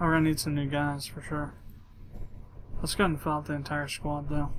we're gonna need some new guys for sure. Let's go ahead and fill out the entire squad though.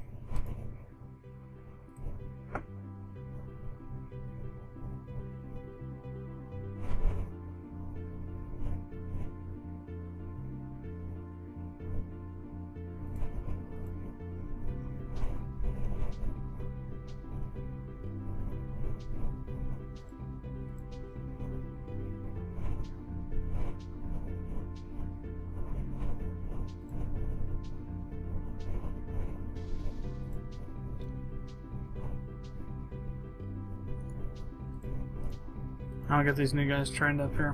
I'll get these new guys trained up here.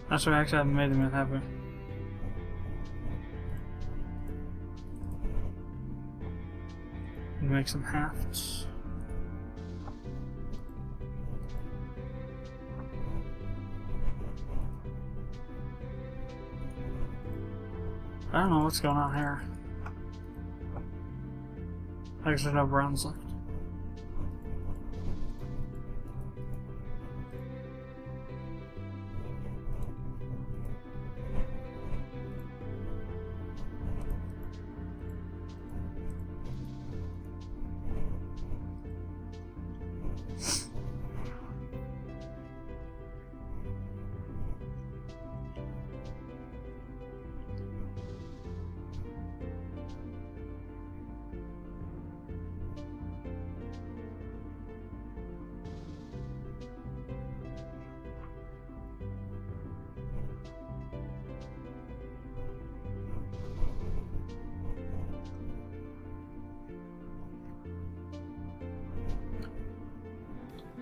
That's what I actually haven't made them yet, have we? Make some hafts. I don't know what's going on here. I guess there's no browns left.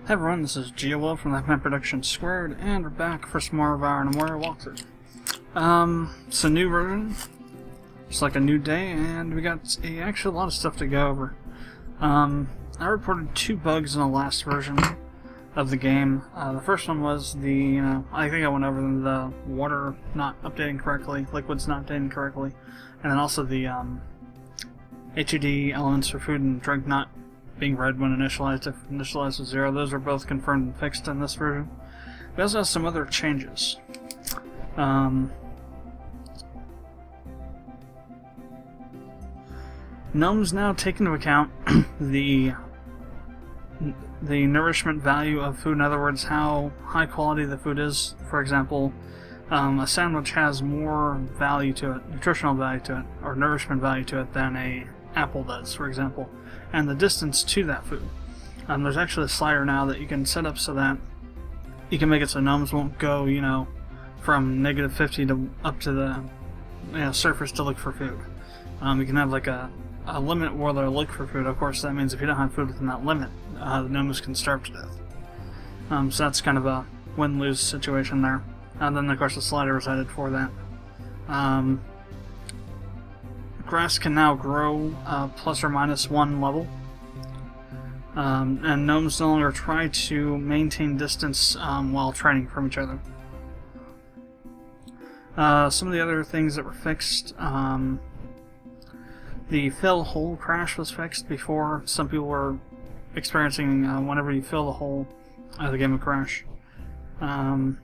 Hey everyone, this is Geo from the Productions², and we're back for some more of our Gnomoria walkthrough. It's a new version, it's like a new day, and we got actually a lot of stuff to go over. I reported 2 bugs in the last version of the game. The first one was I think I went over the water not updating correctly, liquids not updating correctly, and then also the HUD elements for food and drink not being red when initialized if initialized with 0. Those are both confirmed and fixed in this version. We also have some other changes. Gnomes now take into account the nourishment value of food. In other words, how high quality the food is. For example, a sandwich has more value to it, nutritional value to it, or nourishment value to it than a apple does, for example, and the distance to that food. There's actually a slider now that you can set up so that you can make it so gnomes won't go, from -50 to up to the surface to look for food. You can have like a limit where they look for food. Of course, that means if you don't have food within that limit, the gnomes can starve to death. So that's kind of a win-lose situation there. And then, of course, the slider was added for that. Grass can now grow plus or minus 1 level, and gnomes no longer try to maintain distance while training from each other. Some of the other things that were fixed, the fill hole crash was fixed. Before, some people were experiencing whenever you fill the hole, the game would crash. Wrote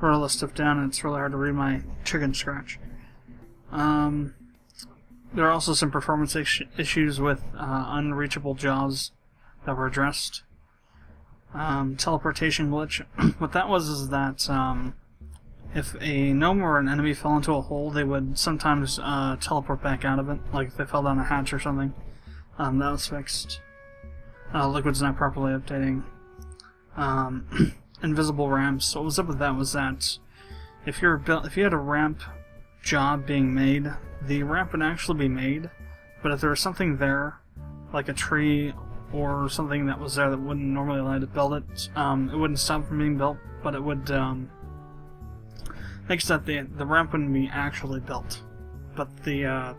all this stuff down, and it's really hard to read my chicken scratch. There are also some performance issues with unreachable jobs that were addressed. Teleportation glitch. What that was is that if a gnome or an enemy fell into a hole, they would sometimes teleport back out of it, like if they fell down a hatch or something. That was fixed. Liquid's not properly updating. Invisible ramps. So what was up with that was that if you had a ramp job being made, the ramp would actually be made, but if there was something there, like a tree or something that was there that wouldn't normally allow you to build it, it wouldn't stop it from being built, but it would make so that the ramp wouldn't be actually built. but the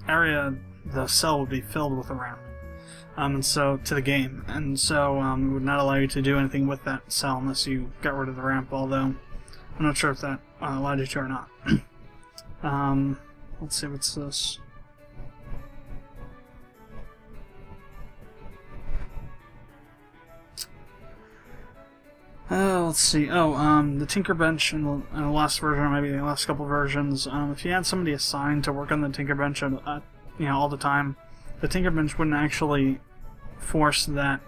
area, the cell would be filled with a ramp. And so to the game, and so it would not allow you to do anything with that cell unless you got rid of the ramp. Although I'm not sure if that allowed you to or not. Let's see, what's this? Let's see. The Tinker Bench in the last version, or maybe the last couple versions, if you had somebody assigned to work on the Tinker Bench, all the time, the Tinker Bench wouldn't actually force that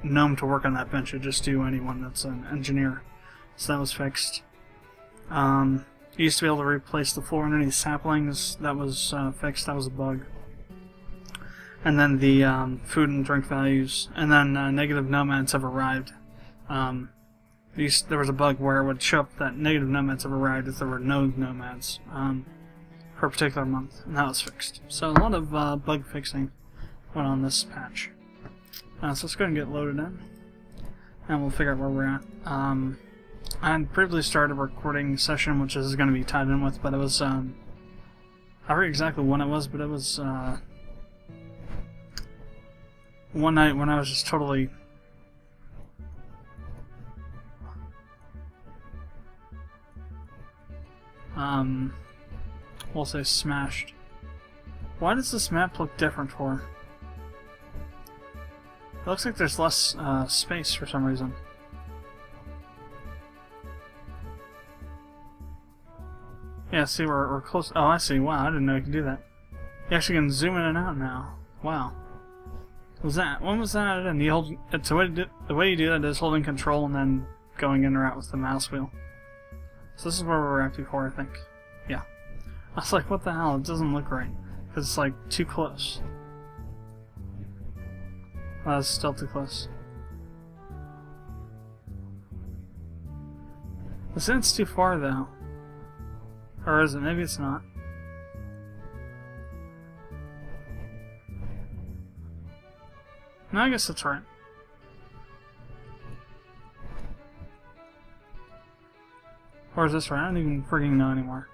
gnome to work on that bench. It'd just do anyone that's an engineer. So that was fixed. You used to be able to replace the floor underneath saplings. That was fixed. That was a bug. And then the food and drink values, and then negative nomads have arrived. There was a bug where it would show up that negative nomads have arrived if there were no nomads for a particular month, and that was fixed. So a lot of bug fixing went on this patch. So let's go ahead and get loaded in, and we'll figure out where we're at. I had previously started a recording session, which this is going to be tied in with, but it was, I forget exactly when it was, but it was one night when I was just totally we'll say smashed. Why does this map look different for? It looks like there's less space for some reason. Yeah, see, we're close. Oh, I see. Wow, I didn't know you could do that. You actually can zoom in and out now. Wow. When was that? And you hold. The way you do that is holding control and then going in or out with the mouse wheel. So this is where we were at before, I think. Yeah. I was like, what the hell? It doesn't look right. Because it's like too close. Well, it's still too close. I think it's too far though. Or is it? Maybe it's not. No, I guess that's right. Or is this right? I don't even freaking know anymore.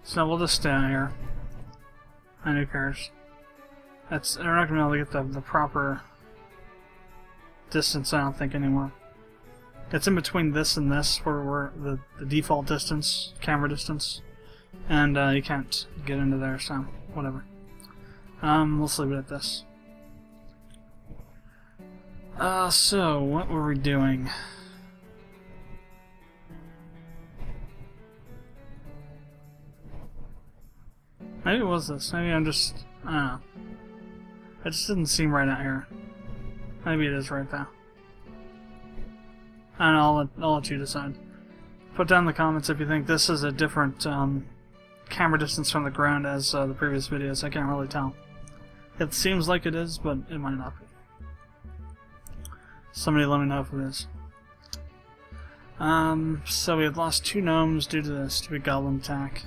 So we'll just stay here. And who cares? They're not going to be able to get the proper distance, I don't think, anymore. It's in between this and this, where we're the default distance, camera distance, and you can't get into there, so whatever. We'll leave it at this. So what were we doing? Maybe it was this. Maybe I'm just, I don't know. It just didn't seem right out here. Maybe it is right though. I don't know, I'll let you decide. Put down in the comments if you think this is a different camera distance from the ground as the previous videos. I can't really tell. It seems like it is, but it might not be. Somebody let me know if it is. So we had lost 2 gnomes due to the stupid goblin attack.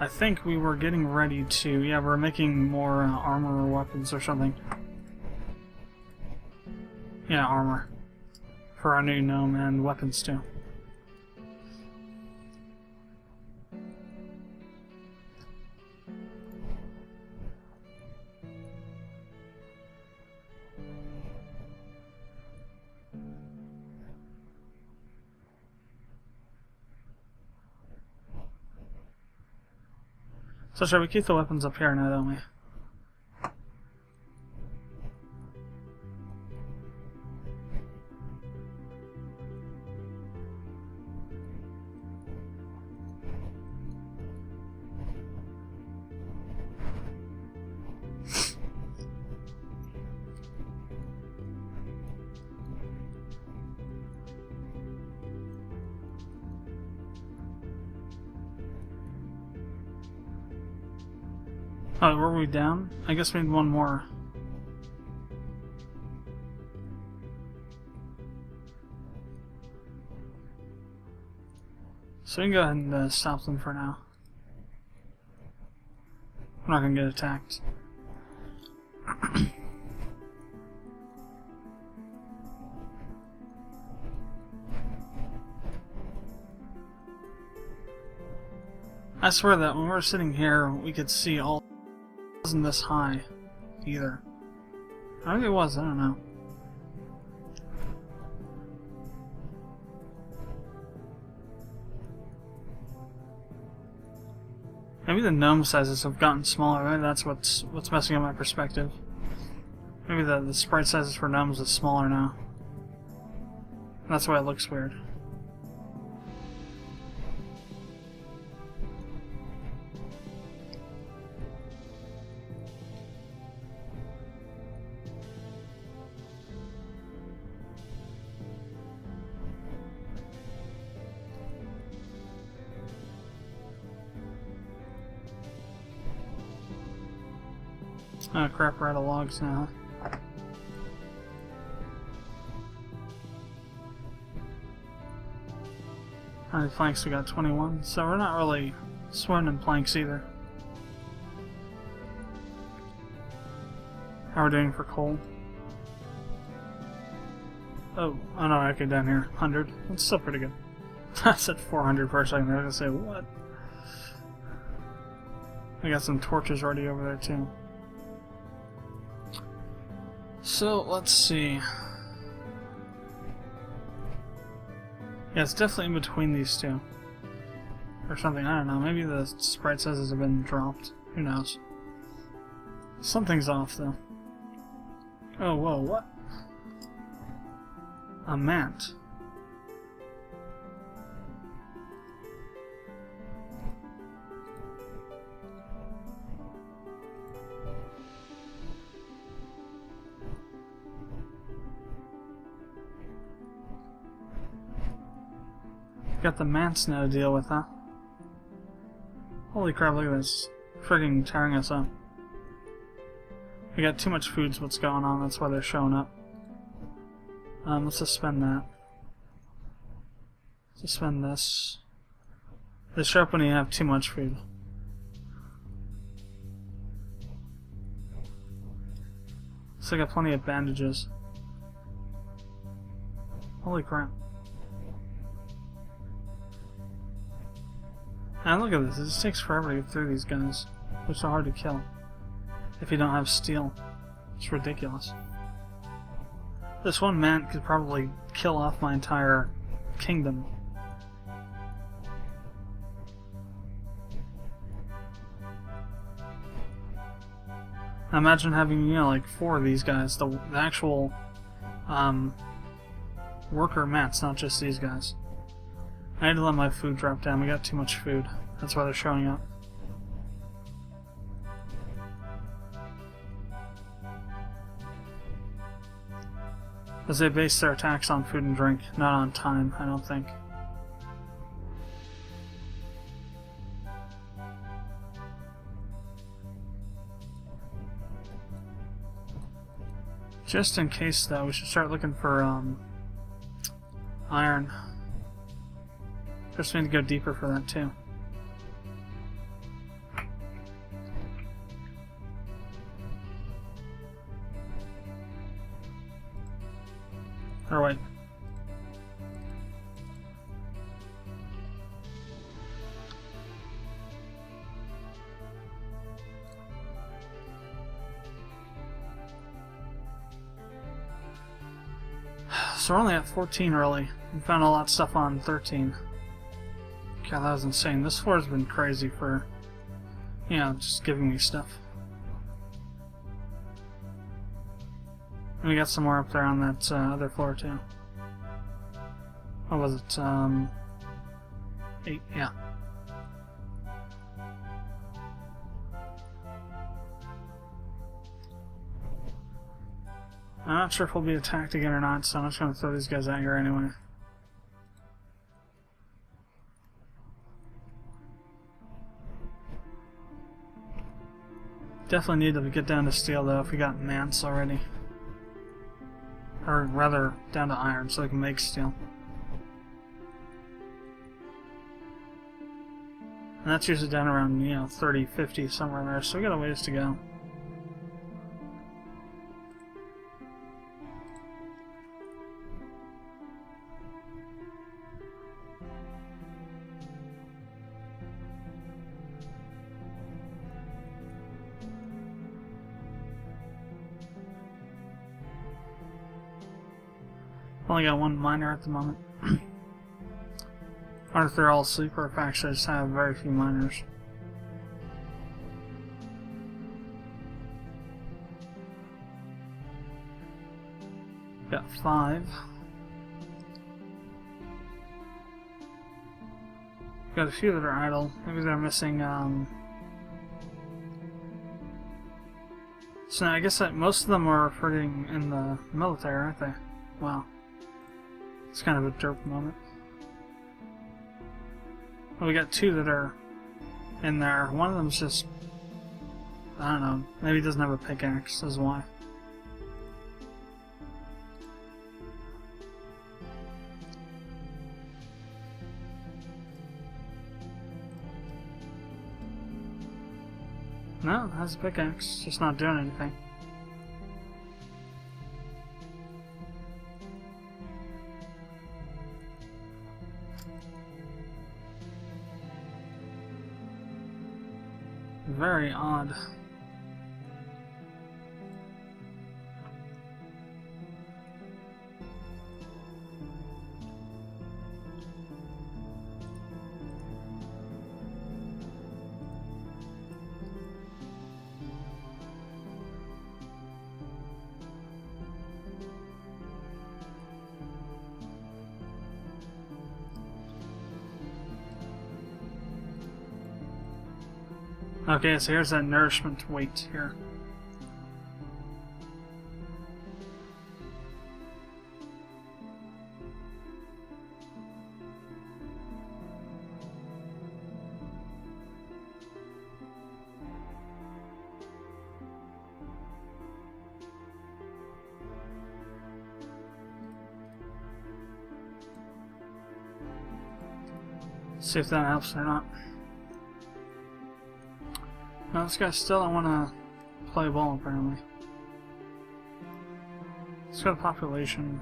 I think we were getting ready to... Yeah, we're making more armor or weapons or something. Yeah, armor. For our new gnome, and weapons too. So shall we keep the weapons up here now, don't we? Oh, were we down? I guess we need one more. So we can go ahead and stop them for now. We're not going to get attacked. I swear that when we're sitting here, we could see all. It wasn't this high either. I think it was, I don't know. Maybe the gnome sizes have gotten smaller. Maybe that's what's messing up my perspective. Maybe the sprite sizes for gnomes is smaller now. That's why it looks weird. Oh crap, we're out of logs now. How many planks we got? 21. So we're not really swimming in planks either. How are we doing for coal? Oh no, okay, down here. 100. That's still pretty good. I said 400 for a second. I was gonna say, what? I got some torches already over there too. So, let's see. Yeah, it's definitely in between these two. Or something, I don't know. Maybe the sprite sizes have been dropped. Who knows? Something's off, though. Oh, whoa, what? A mant. Got the Mants now to deal with, huh? Holy crap, look at this. Friggin' tearing us up. We got too much food's what's going on, that's why they're showing up. Let's suspend that. Suspend this. They show up when you have too much food. So I got plenty of bandages. Holy crap. And look at this, it just takes forever to get through these guys. They're so hard to kill. If you don't have steel. It's ridiculous. This one mant could probably kill off my entire kingdom. Imagine having, you know, like 4 of these guys. The actual worker mants, not just these guys. I had to let my food drop down. We got too much food. That's why they're showing up. Because they base their attacks on food and drink, not on time, I don't think. Just in case, though, we should start looking for iron. Just need to go deeper for that too. Or wait. So we're only at 14 really. We found a lot of stuff on 13. God, that was insane. This floor's been crazy for, you know, just giving me stuff. And we got some more up there on that other floor too. What was it? 8, yeah. I'm not sure if we'll be attacked again or not, so I'm just going to throw these guys out here anyway. Definitely need to get down to steel though if we got mants already. Or rather, down to iron so we can make steel. And that's usually down around, you know, 30, 50, somewhere in there, so we got a ways to go. Only got one miner at the moment. I wonder if they're all asleep or if I actually just have very few miners. Got 5. Got a few that are idle. Maybe they're missing, So I guess that most of them are recruiting in the military, aren't they? Wow. It's kind of a derp moment. Well, we got 2 that are in there. One of them's just, I don't know, maybe he doesn't have a pickaxe, is why. No, it has a pickaxe, just not doing anything. Very odd. Okay, so here's that nourishment weight here. See if that helps or not. No, this guy still don't want to play ball, apparently. It's got a population.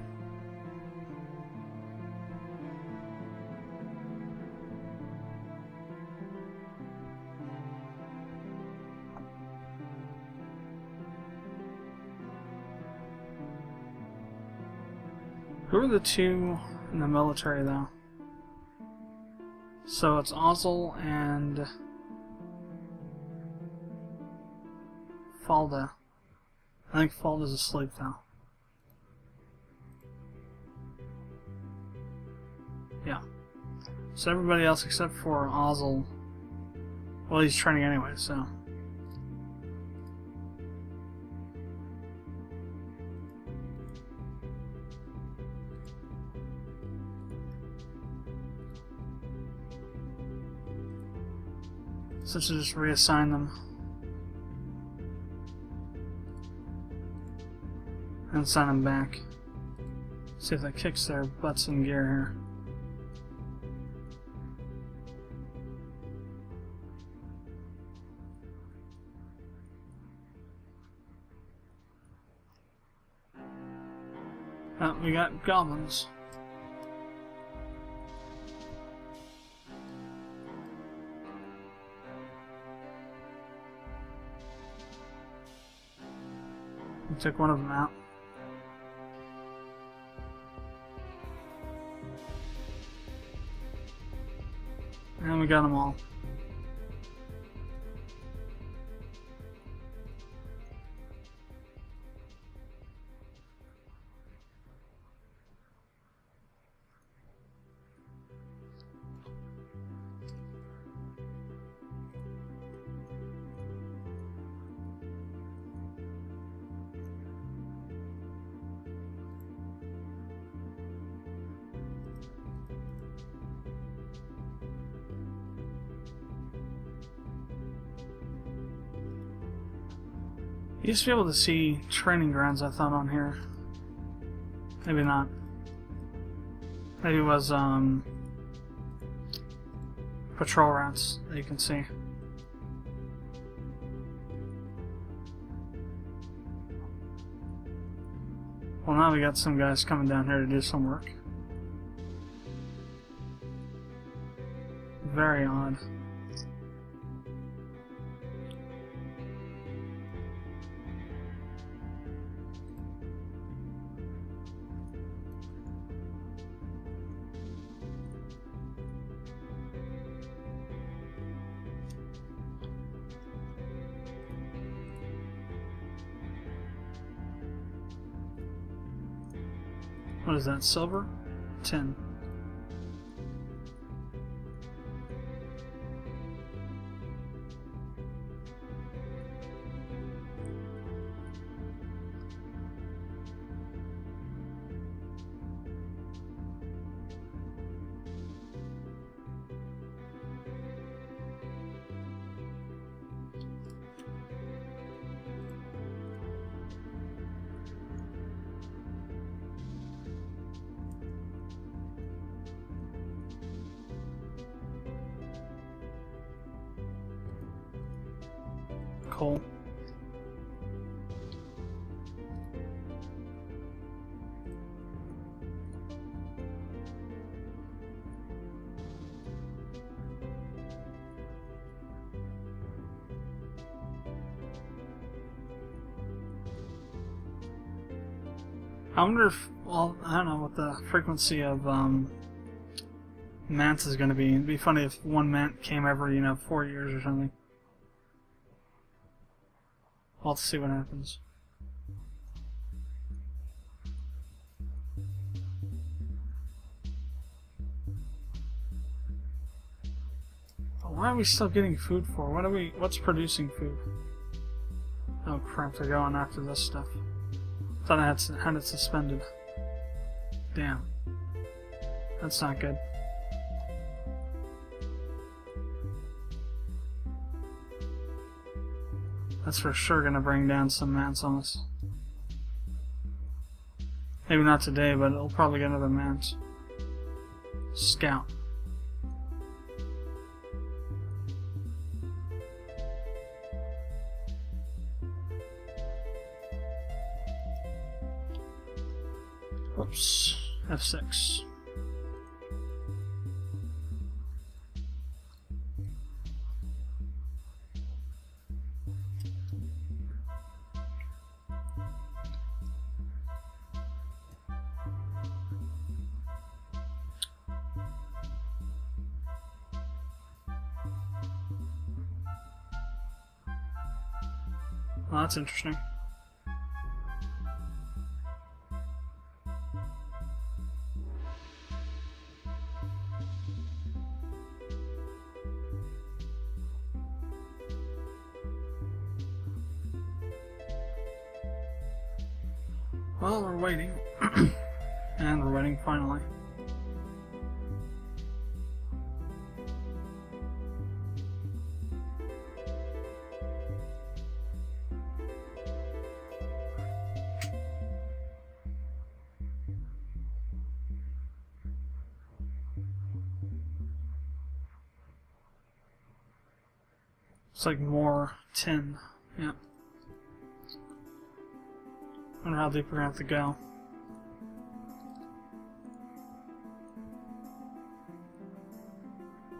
Who are the 2 in the military, though? So it's Ozzel and Falda. I think Falda's asleep now. Yeah. So everybody else except for Ozzel, well, he's training anyway, so. So let's just reassign them. And send them back. See if that kicks their butts in gear here. Oh, we got goblins. We took one of them out. And we got them all. You used to be able to see training grounds, I thought, on here. Maybe not. Maybe it was, patrol routes that you can see. Well, now we got some guys coming down here to do some work. Very odd. What is that, silver? Tin. Coal. I wonder if, well, I don't know what the frequency of Mants is going to be. It'd be funny if one Mant came every, 4 years or something. We'll have to see what happens. But why are we still getting food for? What's producing food? Oh crap, they're going after this stuff. Thought I had it suspended. Damn. That's not good. That's for sure gonna bring down some Mants on us. Maybe not today, but it'll probably get another Mant. Scout. Whoops. F6. Well, that's interesting. Well, we're waiting. And we're waiting finally. It's like more tin. Yeah. I wonder how deep we're gonna have to go.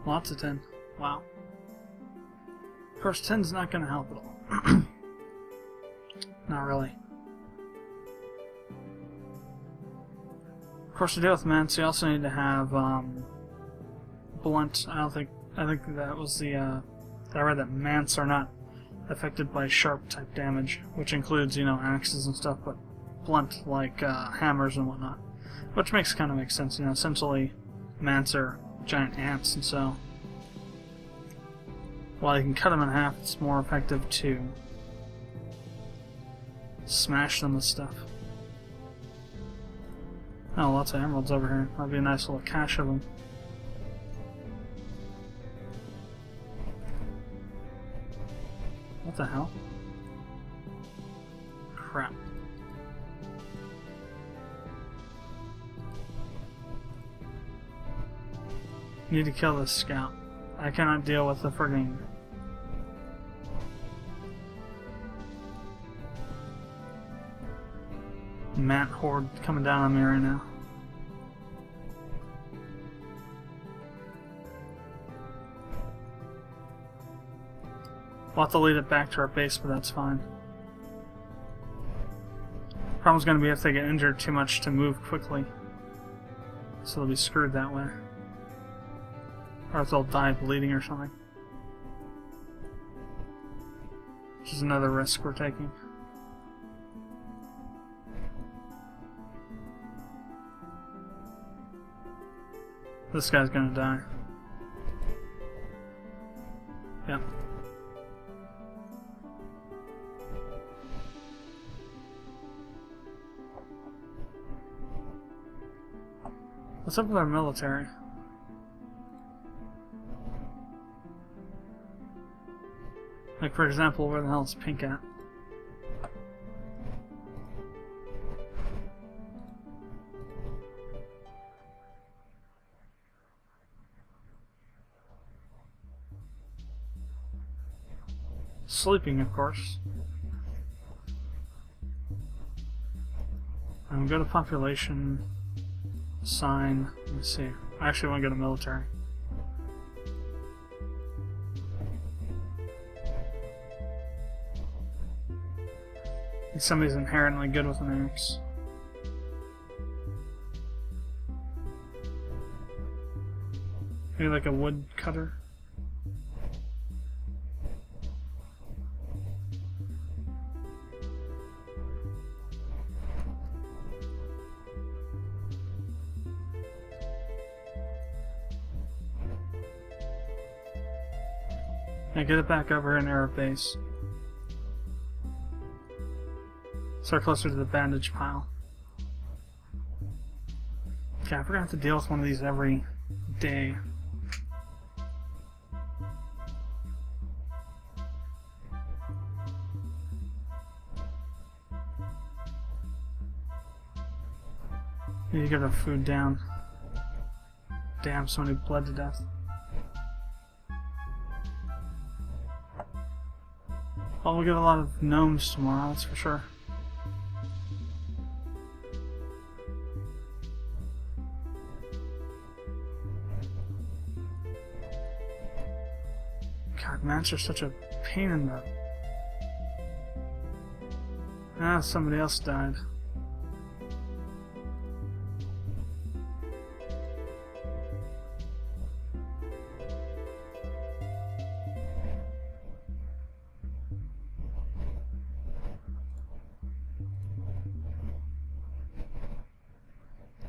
Lots of tin. Wow. Of course, tin's not gonna help at all. Not really. Of course, to deal with Mants, you also need to have blunt. I think that was the. I read that Mants are not affected by sharp type damage, which includes, axes and stuff, but blunt like hammers and whatnot. Which kind of makes sense, essentially Mants are giant ants, and so while you can cut them in half, it's more effective to smash them with stuff. Oh, lots of emeralds over here. That'd be a nice little cache of them. What the hell? Crap. Need to kill this scout. I cannot deal with the frigging Mant horde coming down on me right now. We'll have to lead it back to our base, but that's fine. Problem's gonna be if they get injured too much to move quickly. So they'll be screwed that way. Or if they'll die bleeding or something. Which is another risk we're taking. This guy's gonna die. Yep. What's up with our military? Like, for example, where the hell is Pink at? Sleeping, of course. Go to population. Sign. Let me see. I actually want to go to military. I think somebody's inherently good with an axe. Maybe like a wood cutter. Now get it back over in our base. Start closer to the bandage pile. Okay, I forgot to deal with one of these every day. Need to get our food down. Damn, somebody bled to death. Well, we'll get a lot of gnomes tomorrow, that's for sure. God, Mants are such a pain in the... Ah, somebody else died.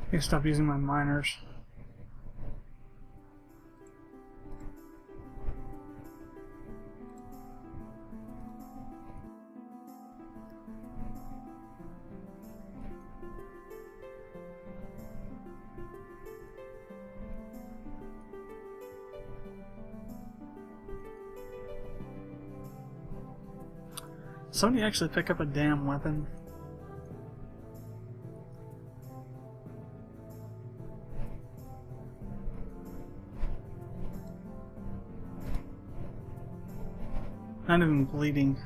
I need to stop using my miners. Somebody actually pick up a damn weapon. Not even bleeding.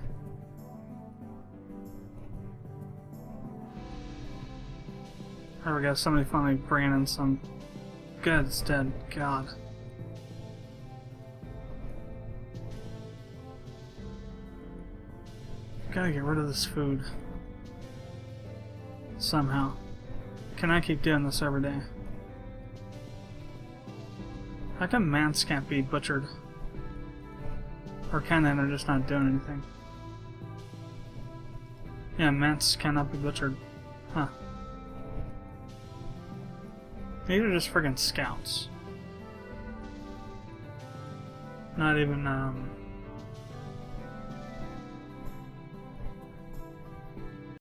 There we go, somebody finally bringing in some... Good, it's dead. God. Gotta get rid of this food. Somehow. Can I keep doing this every day? How come Mants can't be butchered? Or can they? They're just not doing anything. Yeah, Mants cannot be butchered. Huh. These are just friggin' scouts. Not even,